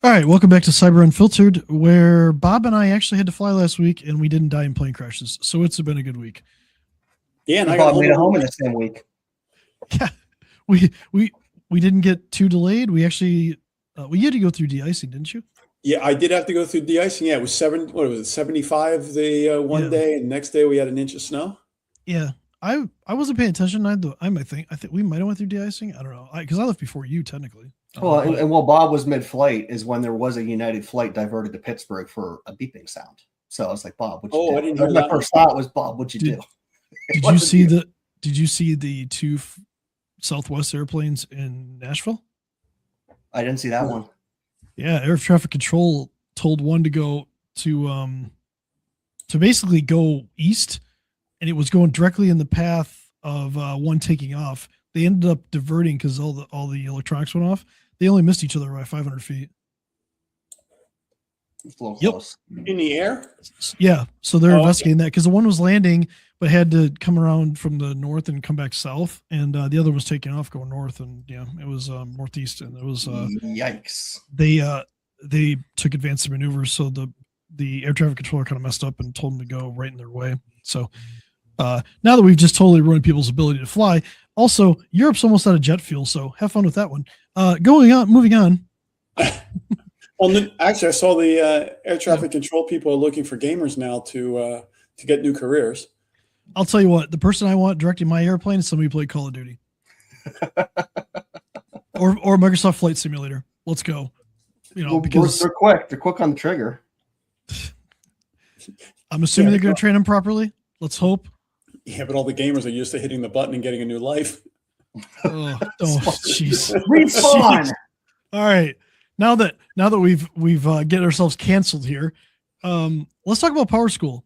All right, welcome back to Cyber Unfiltered, where Bob and I actually had to fly last week, and we didn't die in plane crashes, so it's been a good week. Yeah, and I Bob made it home in the same week. Yeah, we didn't get too delayed. We actually you had to go through de-icing, didn't you? Yeah, I did have to go through de-icing. Yeah, it was 75 the one day, and next day we had an inch of snow. Yeah, I wasn't paying attention. I think we might have went through de-icing. I don't know, because I left before you technically. Well, and while Bob was mid-flight is when there was a United flight diverted to Pittsburgh for a beeping sound. So I was like, Bob, what'd you do? I didn't hear My that. first thought was, Bob, what'd you do? Did you see the two Southwest airplanes in Nashville? I didn't see that one. Yeah, air traffic control told one to go to basically go east, and it was going directly in the path of one taking off. They ended up diverting because all the electronics went off. They only missed each other by 500 feet. It's a little close. In the air? Yeah, so they're investigating that because the one was landing but had to come around from the north and come back south, and the other was taking off going north, and yeah, it was northeast, and it was yikes. They took advanced maneuvers, so the air traffic controller kind of messed up and told them to go right in their way. So now that we've just totally ruined people's ability to fly, also Europe's almost out of jet fuel, so have fun with that one. Moving on. Well, actually, I saw the air traffic control people are looking for gamers now to get new careers. I'll tell you what, the person I want directing my airplane is somebody who played Call of Duty or Microsoft Flight Simulator. Let's go. Because they're quick. They're quick on the trigger. I'm assuming they're going to train them properly. Let's hope. Yeah, but all the gamers are used to hitting the button and getting a new life. Oh, jeez. Respawn. All right. Now that we've get ourselves canceled here, let's talk about Power School.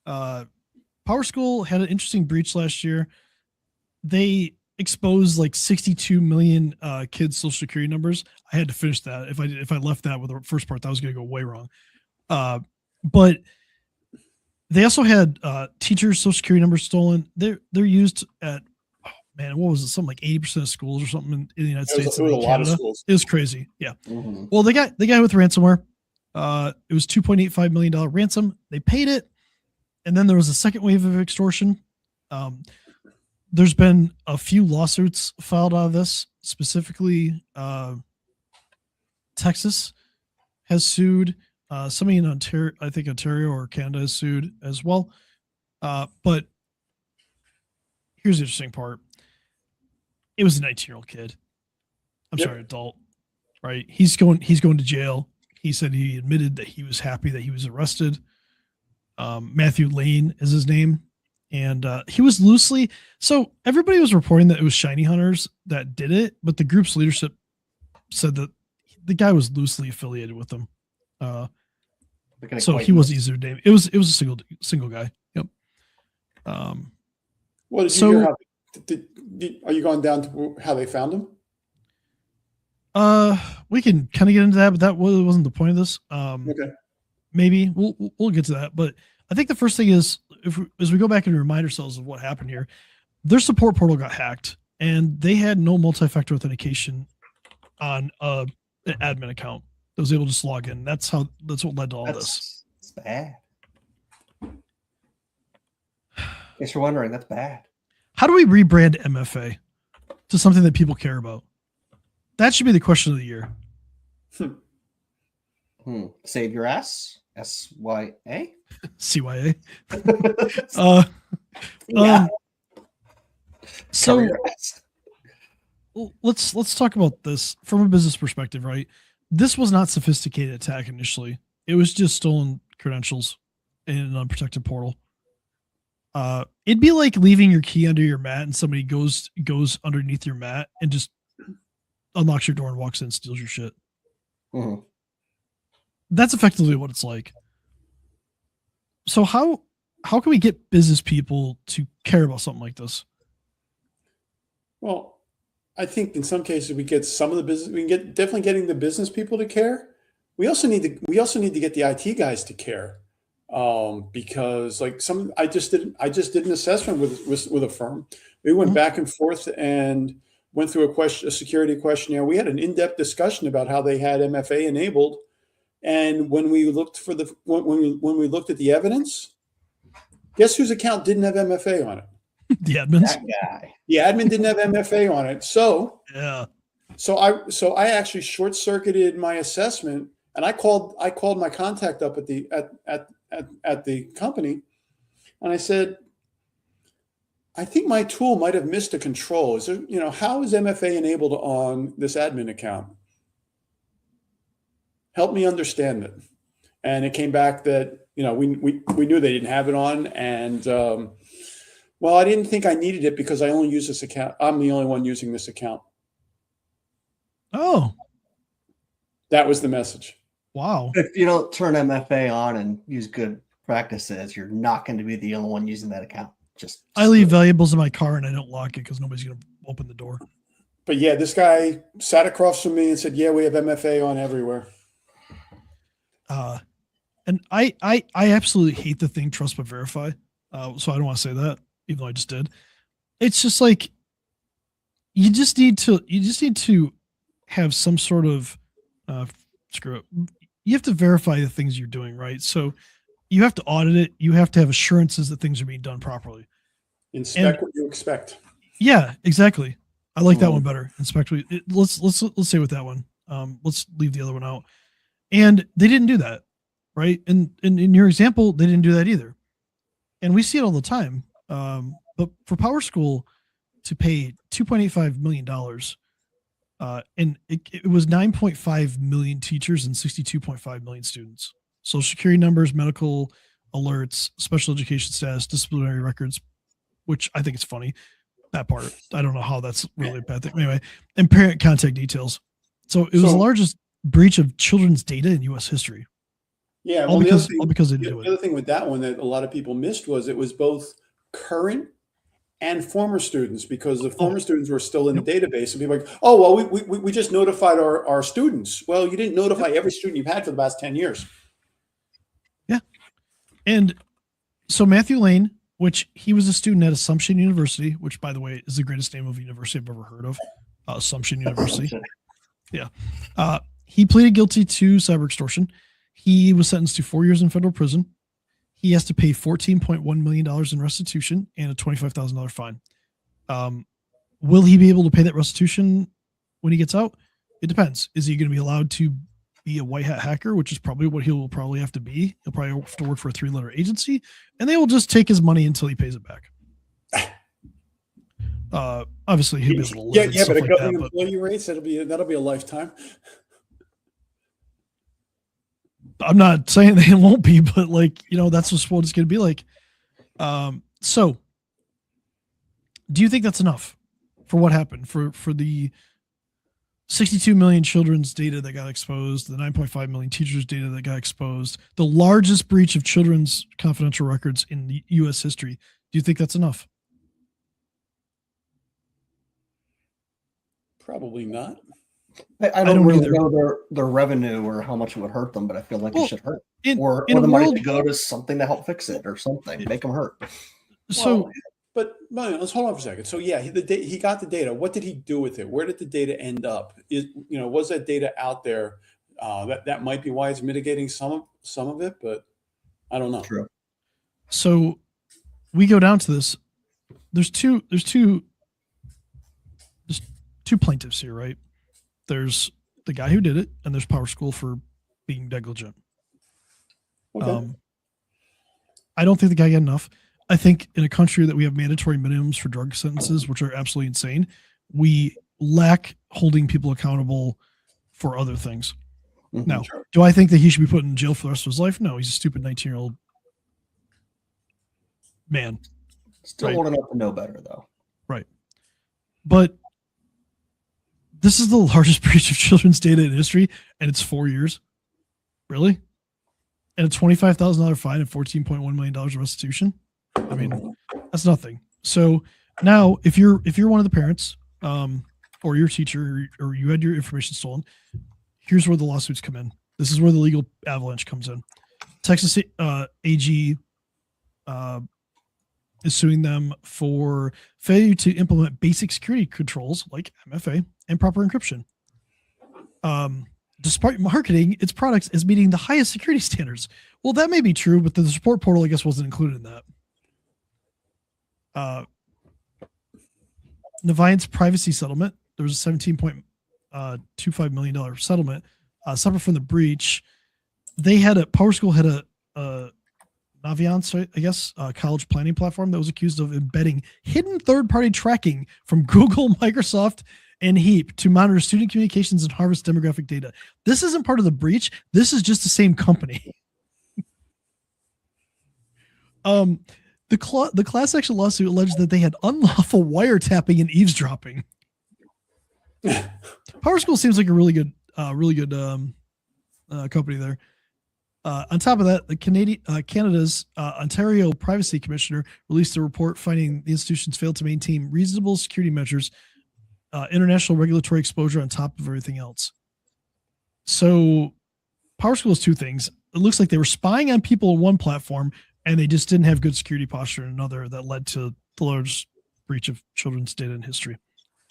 Power School had an interesting breach last year. They exposed like 62 million kids' social security numbers. I had to finish that. If I left that with the first part, that was going to go way wrong. But they also had teachers' social security numbers stolen. They're used at what was it? Something like 80% of schools or something in the United States. It was a lot of schools. It was crazy. Yeah. Mm-hmm. Well, they got with ransomware. It was $2.85 million ransom. They paid it. And then there was a second wave of extortion. There's been a few lawsuits filed out of this. Specifically, Texas has sued. Somebody in Ontario, I think Ontario or Canada, has sued as well. But here's the interesting part. It was a 19-year-old kid. I'm sorry, adult. Right? He's going to jail. He said he admitted that he was happy that he was arrested. Matthew Lane is his name, and he was loosely. So everybody was reporting that it was Shiny Hunters that did it, but the group's leadership said that the guy was loosely affiliated with them. So he was easier to name. It was a single guy. Yep. What did you hear? Are you going down to how they found him? We can kind of get into that, but that wasn't the point of this. Okay. Maybe we'll get to that, but I think the first thing is as we go back and remind ourselves of what happened here, their support portal got hacked, and they had no multi-factor authentication on an admin account that was able to just log in. That's what led to all this. That's bad. In case you're wondering, that's bad. How do we rebrand MFA to something that people care about? That should be the question of the year. Save your ass. SYA. CYA. Yeah. So let's talk about this from a business perspective, right? This was not sophisticated attack initially. It was just stolen credentials in an unprotected portal. It'd be like leaving your key under your mat and somebody goes underneath your mat and just unlocks your door and walks in and steals your shit. Mm-hmm. That's effectively what it's like. So how can we get business people to care about something like this? Well, I think in some cases we get some of the business. We can get definitely getting the business people to care. We also need to get the IT guys to care, because like I just did an assessment with a firm. We went back and forth, and went through a security questionnaire. We had an in-depth discussion about how they had MFA enabled. And when we looked when we looked at the evidence, guess whose account didn't have MFA on it? The admins. That guy. The admin didn't have MFA on it. So Yeah. So I actually short circuited my assessment, and I called my contact up at the company, and I said, I think my tool might have missed a control. Is there, how is MFA enabled on this admin account? Help me understand it. And it came back that we knew they didn't have it on, and well, I didn't think I needed it because I only use this account. I'm the only one using this account. Oh, that was the message. Wow. If you don't turn MFA on and use good practices, you're not going to be the only one using that account. I leave valuables in my car and I don't lock it because nobody's going to open the door. But yeah, this guy sat across from me and said, yeah, we have MFA on everywhere. And I absolutely hate the thing trust but verify. So I don't want to say that, even though I just did. It's just like you just need to have some sort of screw it. You have to verify the things you're doing, right? So you have to audit it. You have to have assurances that things are being done properly. Inspect what you expect. Yeah, exactly. I like that one better. Inspect what let's say with that one. Let's leave the other one out. And they didn't do that, right? And in your example, they didn't do that either. And we see it all the time. But for Power School to pay $2.85 million, and it was 9.5 million teachers and 62.5 million students. Social security numbers, medical alerts, special education status, disciplinary records, which I think is funny. That part, I don't know how that's really a bad thing. Anyway, and parent contact details. So it was the largest breach of children's data in U.S. history. Yeah, all because they didn't do it. The other thing with that one that a lot of people missed was it was both current and former students, because the former students were still in the database, and people were like, oh, well, we just notified our students. Well, you didn't notify every student you've had for the past 10 years. Yeah. And so Matthew Lane, which he was a student at Assumption University, which, by the way, is the greatest name of university I've ever heard of, Assumption University. Yeah. He pleaded guilty to cyber extortion. He was sentenced to 4 years in federal prison. He has to pay $14.1 million in restitution and a $25,000 fine. Will he be able to pay that restitution when he gets out? It depends. Is he going to be allowed to be a white hat hacker, which is probably what he'll probably have to be? He'll probably have to work for a 3-letter agency, and they will just take his money until he pays it back. Obviously, he'll be able to live. Yeah, but a government employee rates, that'll be a lifetime. I'm not saying they won't be, but that's just what it's going to be like. So do you think that's enough for what happened for the 62 million children's data that got exposed, the 9.5 million teachers data that got exposed, the largest breach of children's confidential records in the U.S. history? Do you think that's enough? Probably not. I don't really know their revenue or how much it would hurt them, but I feel like it should hurt. Or the money to go to something to help fix it or something, make them hurt. So, but let's hold on for a second. So yeah, he got the data. What did he do with it? Where did the data end up? Was that data out there? That might be why it's mitigating some of it, but I don't know. True. So we go down to this. There's two plaintiffs here, right? There's the guy who did it, and there's Power School for being negligent. Okay. I don't think the guy got enough. I think in a country that we have mandatory minimums for drug sentences, which are absolutely insane, we lack holding people accountable for other things. Mm-hmm. Now, do I think that he should be put in jail for the rest of his life? No, he's a stupid 19-year-old man. Still old enough to know better, though. Right. But this is the largest breach of children's data in history, and it's 4 years. Really? And a $25,000 fine and $14.1 million of restitution? I mean, that's nothing. So now, if you're one of the parents, or your teacher, or you had your information stolen, here's where the lawsuits come in. This is where the legal avalanche comes in. Texas AG is suing them for failure to implement basic security controls like MFA and proper encryption. Despite marketing its products as meeting the highest security standards. Well, that may be true, but the support portal, I guess, wasn't included in that. Navant's privacy settlement, there was a $17.25 million settlement separate from the breach. They had PowerSchool had a Navient, I guess, college planning platform that was accused of embedding hidden third-party tracking from Google, Microsoft, and Heap to monitor student communications and harvest demographic data. This isn't part of the breach. This is just the same company. The class action lawsuit alleged that they had unlawful wiretapping and eavesdropping. PowerSchool seems like a really good company there. On top of that, the Canada's Ontario Privacy Commissioner released a report finding the institutions failed to maintain reasonable security measures, international regulatory exposure on top of everything else. So PowerSchool is two things. It looks like they were spying on people on one platform, and they just didn't have good security posture in another that led to the largest breach of children's data in history.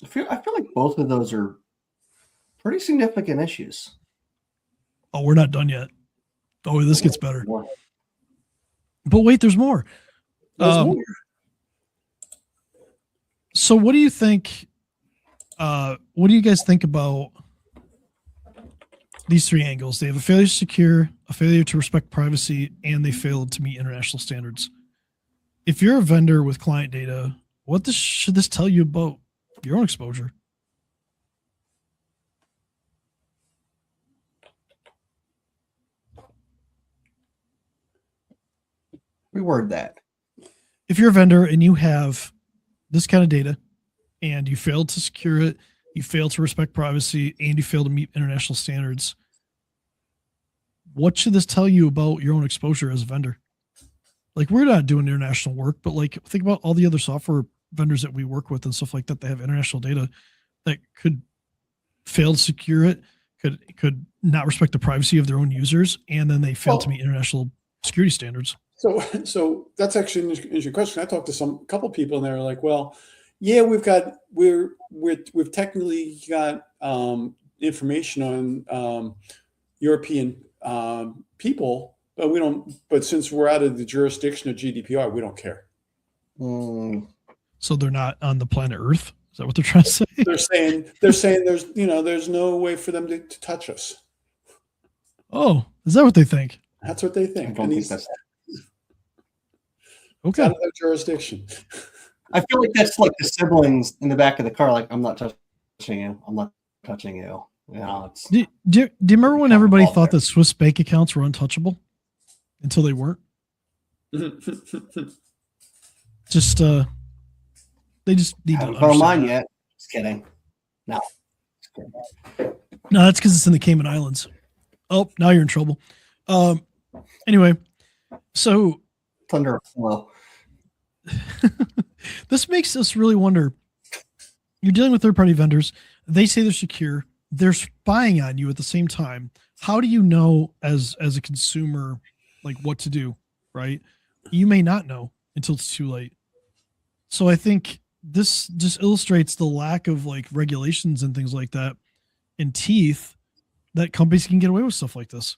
I feel like both of those are pretty significant issues. Oh, we're not done yet. Oh, this gets better. But wait, there's more. So what do you think? What do you guys think about these three angles? They have a failure to secure, a failure to respect privacy, and they failed to meet international standards. If you're a vendor with client data, should this tell you about your own exposure? Reword that. If you're a vendor and you have this kind of data and you failed to secure it, you fail to respect privacy, and you fail to meet international standards, what should this tell you about your own exposure as a vendor? Like, we're not doing international work, but like, think about all the other software vendors that we work with and stuff like that. They have international data that could fail to secure it, could not respect the privacy of their own users, and then they fail to meet international security standards. So that's actually an interesting question. I talked to a couple people, and they're like, "Well, yeah, we've technically got information on European people, but we don't. But since we're out of the jurisdiction of GDPR, we don't care." So they're not on the planet Earth. Is that what they're trying to say? They're saying there's no way for them to touch us. Oh, is that what they think? That's what they think. Okay. Out of their jurisdiction. I feel like that's like the siblings in the back of the car, like, I'm not touching you. I'm not touching you. You know, do you remember when everybody thought that Swiss bank accounts were untouchable until they weren't? Just they just need to understand mine yet. Just kidding. No. No, that's because it's in the Cayman Islands. Oh, now you're in trouble. Anyway, so thunder flow. This makes us really wonder. You're dealing with third-party vendors. They say they're secure. They're spying on you at the same time. How do you know as a consumer, like, what to do, right? You may not know until it's too late. So I think this just illustrates the lack of like regulations and things like that and teeth that companies can get away with stuff like this.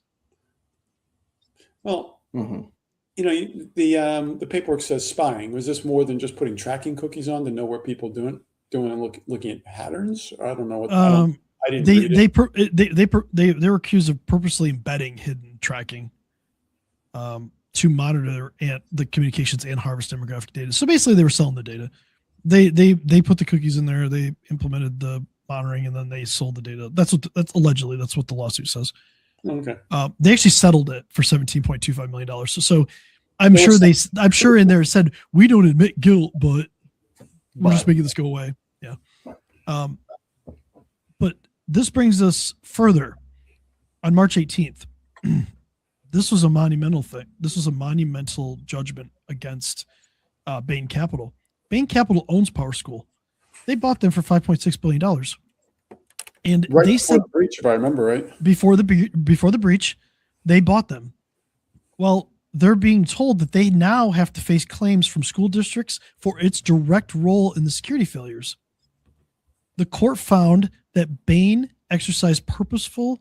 Well, the paperwork says spying. Was this more than just putting tracking cookies on to know what people doing and looking at patterns? I don't know what. I didn't read it. They were accused of purposely embedding hidden tracking to monitor the communications and harvest demographic data. So basically, they were selling the data. They put the cookies in there. They implemented the monitoring, and then they sold the data. That's allegedly that's what the lawsuit says. Okay. They actually settled it for $17.25 million. So I'm sure in there it said, we don't admit guilt, but we're just making this go away. Yeah. But this brings us further. On March 18th, this was a monumental thing. This was a monumental judgment against Bain Capital. Bain Capital owns PowerSchool. They bought them for $5.6 billion. And right they said the breach, if I remember right, before the breach, they bought them. Well, they're being told that they now have to face claims from school districts for its direct role in the security failures. The court found that Bain exercised purposeful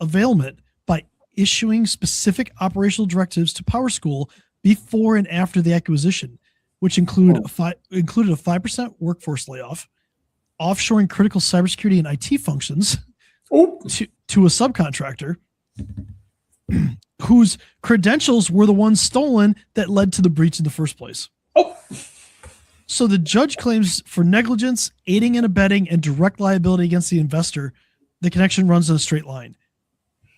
availment by issuing specific operational directives to PowerSchool before and after the acquisition, which included a 5% workforce layoff, offshoring critical cybersecurity and IT functions to a subcontractor whose credentials were the ones stolen that led to the breach in the first place. So the judge claims for negligence, aiding and abetting, and direct liability against the investor, the connection runs in a straight line.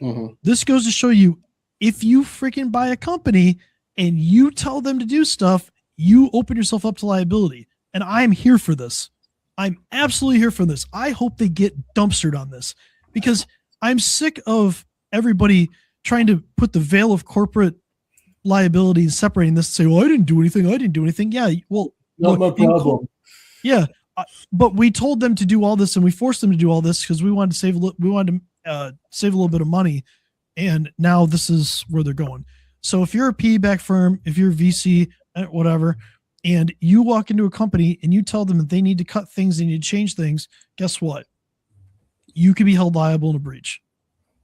Mm-hmm. This goes to show you, if you freaking buy a company and you tell them to do stuff, you open yourself up to liability. And I'm here for this. I'm absolutely here for this. I hope they get dumpstered on this, because I'm sick of everybody trying to put the veil of corporate liability and separating this and say, well, I didn't do anything. Yeah, well, not my problem. Yeah, but we told them to do all this, and we forced them to do all this because we wanted to save a little bit of money, and now this is where they're going. So if you're a PE-backed firm, if you're a VC, whatever, and you walk into a company and you tell them that they need to cut things, they need to change things, guess what? You could be held liable in a breach.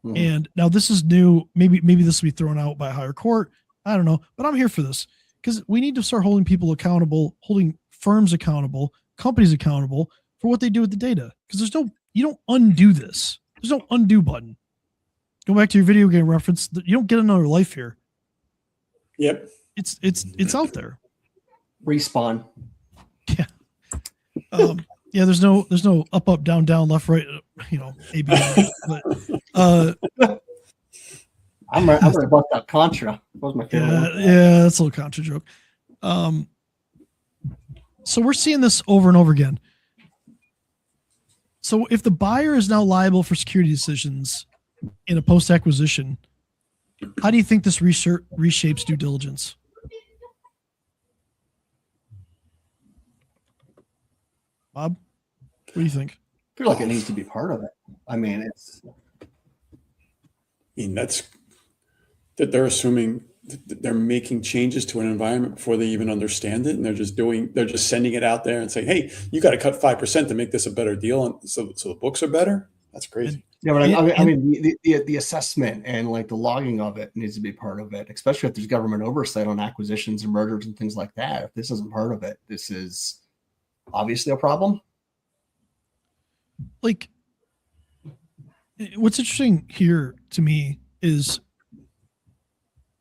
Mm-hmm. And now this is new. Maybe this will be thrown out by a higher court. I don't know, but I'm here for this, because we need to start holding people accountable, holding firms accountable, companies accountable for what they do with the data. Because you don't undo this. There's no undo button. Go back to your video game reference. You don't get another life here. Yep. It's out there. Respawn. Yeah. Yeah. There's no up, down, down, left, right. A, B. But I'm right about that Contra. That was my favorite one. Yeah, that's a little Contra joke. So we're seeing this over and over again. So if the buyer is now liable for security decisions in a post-acquisition, how do you think this reshapes due diligence? Bob, what do you think? I feel like it needs to be part of it. I mean, that's that they're assuming that they're making changes to an environment before they even understand it, and they're just sending it out there and saying, "Hey, you got to cut 5% to make this a better deal," and so the books are better. That's crazy. Yeah, but I mean, the assessment and like the logging of it needs to be part of it, especially if there's government oversight on acquisitions and mergers and things like that. If this isn't part of it, this is obviously a problem. Like, what's interesting here to me is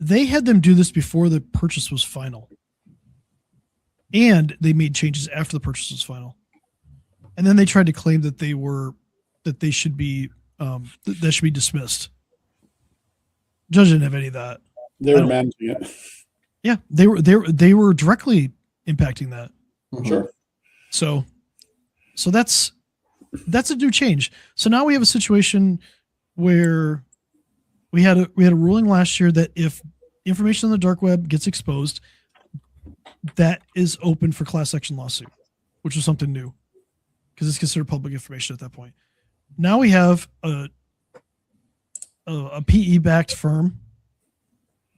they had them do this before the purchase was final, and they made changes after the purchase was final, and then they tried to claim that they should be that should be dismissed. Judge didn't have any of that. They were managing it. Yeah, they were directly impacting that. Mm-hmm. Sure. So that's a new change. So now we have a situation where we had a ruling last year that if information on the dark web gets exposed, that is open for class action lawsuit, which was something new because it's considered public information at that point. Now we have a PE-backed firm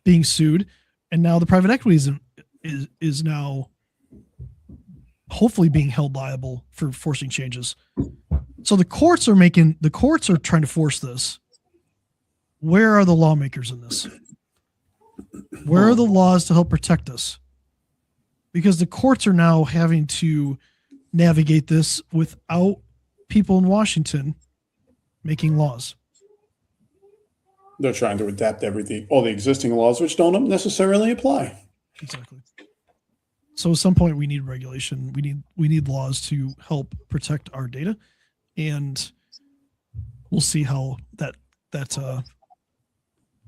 being sued, and now the private equity is now hopefully being held liable for forcing changes. So the courts are trying to force this. Where are the lawmakers in this? Where are the laws to help protect us? Because the courts are now having to navigate this without people in Washington making laws. They're trying to adapt all the existing laws, which don't necessarily apply. Exactly. So at some point we need regulation. We need laws to help protect our data, and we'll see how that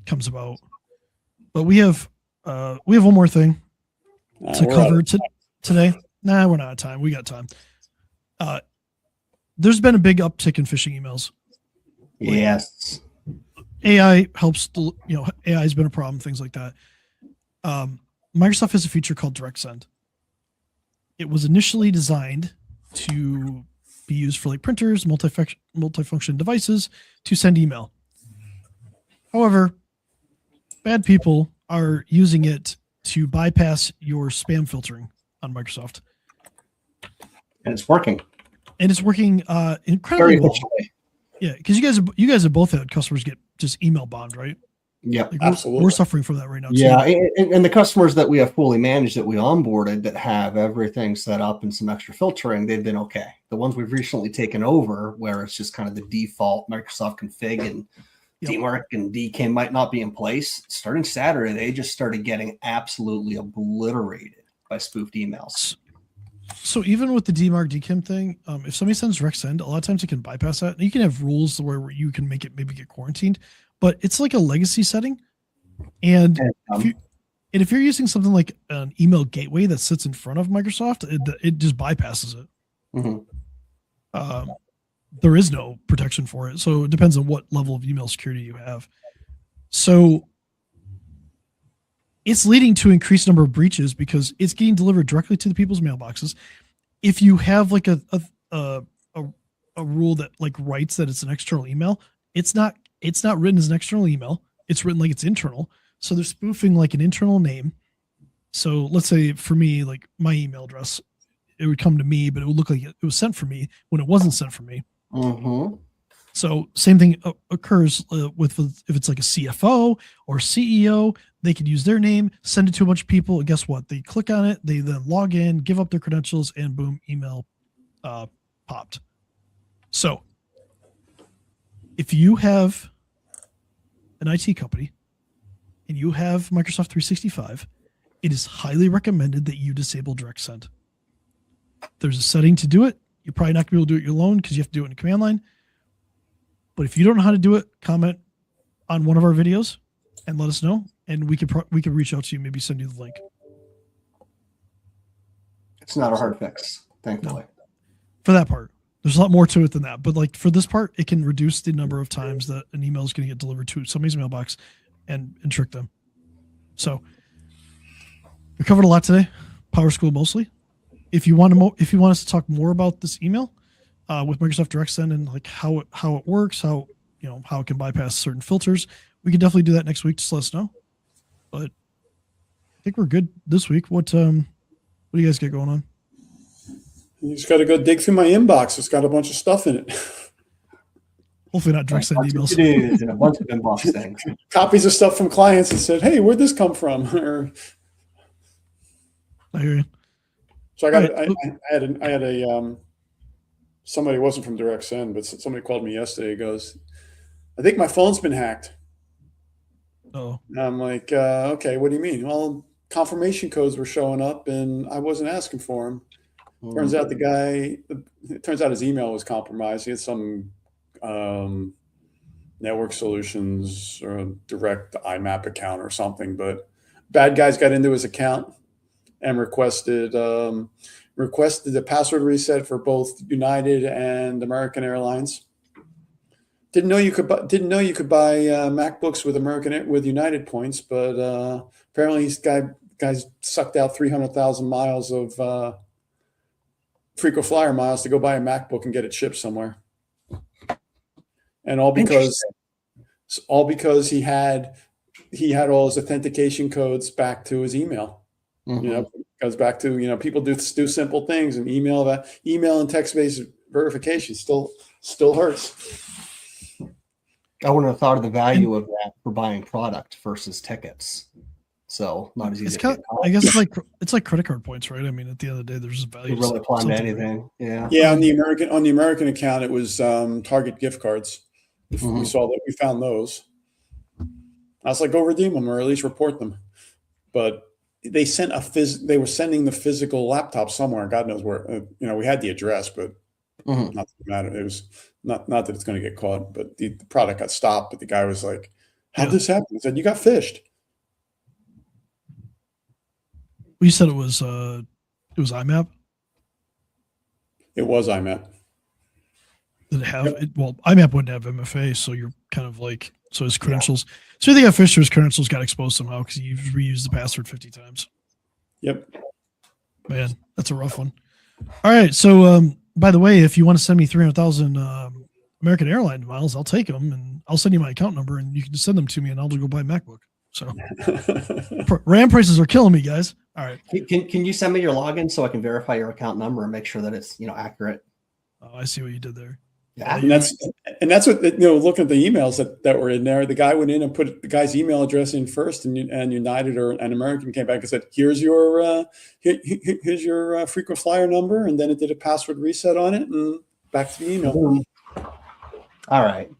comes about. But we have one more thing to cover today. Nah, we're not out of time. We got time. There's been a big uptick in phishing emails. Yes. AI helps. AI has been a problem. Things like that. Microsoft has a feature called Direct Send. It was initially designed to be used for like printers, multifunction devices to send email. However, bad people are using it to bypass your spam filtering on Microsoft, And it's working and it's working very incredibly well. efficiently. Yeah, because you guys have both had customers get just email bombed, right? Yep. Like Absolutely. we're suffering from that right now. Yeah, too. and the customers that we have fully managed that we onboarded that have everything set up and some extra filtering, they've been okay. The ones we've recently taken over, where it's just kind of the default Microsoft config and Yep. DMARC and DKIM might not be in place. Starting Saturday, they just started getting absolutely obliterated by spoofed emails. So even with the DMARC DKIM thing, if somebody sends direct send, a lot of times it can bypass that. And you can have rules where you can make it maybe get quarantined, but it's like a legacy setting. And if you're using something like an email gateway that sits in front of Microsoft, it just bypasses it. Mm-hmm. There is no protection for it. So it depends on what level of email security you have. So it's leading to increased number of breaches because it's getting delivered directly to the people's mailboxes. If you have like a rule that like writes that it's an external email, it's not written as an external email. It's written like it's internal. So they're spoofing like an internal name. So let's say for me, like my email address, it would come to me, but it would look like it was sent for me when it wasn't sent for me. Mm-hmm. So same thing occurs with if it's like a CFO or CEO, they could use their name, send it to a bunch of people, and guess what? They click on it, they then log in, give up their credentials, and boom, email popped. So if you have an IT company and you have Microsoft 365, it is highly recommended that you disable direct send. There's a setting to do it. You're probably not going to be able to do it alone because you have to do it in a command line. But if you don't know how to do it, comment on one of our videos and let us know, and we could reach out to you, maybe send you the link. It's not a hard fix, thankfully. No. For that part, there's a lot more to it than that. But like for this part, it can reduce the number of times that an email is going to get delivered to somebody's mailbox and trick them. So we covered a lot today. Power School mostly. If you want us to talk more about this email with Microsoft Direct Send and like how it works, how it can bypass certain filters, we can definitely do that next week. Just let us know. But I think we're good this week. What do you guys get going on? You just got to go dig through my inbox. It's got a bunch of stuff in it. Hopefully not direct send emails. And a bunch of inbox things. Copies of stuff from clients that said, "Hey, where'd this come from?" Or, I hear you. so I had a somebody, wasn't from Direct Send, but somebody called me yesterday. He goes, "I think my phone's been hacked." Oh, And I'm like, "Okay, what do you mean?" Well, confirmation codes were showing up, and I wasn't asking for them. Turns out his email was compromised. He had some network solutions or a direct IMAP account or something, but bad guys got into his account and requested the password reset for both United and American Airlines. Didn't know you could buy MacBooks with United points, but apparently these guys sucked out 300,000 miles of frequent flyer miles to go buy a MacBook and get it shipped somewhere, and all because he had all his authentication codes back to his email. Mm-hmm. Goes back to people do simple things, and email and text based verification still hurts. I wouldn't have thought of the value of that for buying product versus tickets. So not as easy. I guess it's like credit card points, right? I mean, at the end of the day, there's a value. You really apply to anything. Right? Yeah. On the American account, it was Target gift cards. Mm-hmm. We found those. I was like, go redeem them or at least report them. But they sent they were sending the physical laptop somewhere. God knows where. We had the address, but not that it mattered. It was not that it's going to get caught, but the product got stopped. But the guy was like, "How'd this happen?" I said, "You got fished." You said it was IMAP. It was IMAP. Did it have it? Well, IMAP wouldn't have MFA, so you're kind of like his credentials. So you think Fisher's credentials got exposed somehow because you've reused the password 50 times. Yep. Man, that's a rough one. All right. So by the way, if you want to send me 300,000 American Airlines miles, I'll take them and I'll send you my account number and you can just send them to me and I'll just go buy a MacBook. So RAM prices are killing me, guys. All right. Can you send me your login so I can verify your account number and make sure that it's accurate? Oh, I see what you did there. Yeah. and that's what looking at the emails that were in there, the guy went in and put the guy's email address in first, and United or an American came back and said, here's your frequent flyer number, and then it did a password reset on it and back to the email. All right,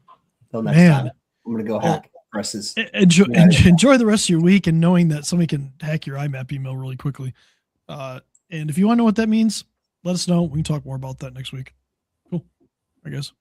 till next time I'm gonna go hack presses. Enjoy the rest of your week, and knowing that somebody can hack your IMAP email really quickly. And if you want to know what that means, let us know. We can talk more about that next week. Cool, I guess.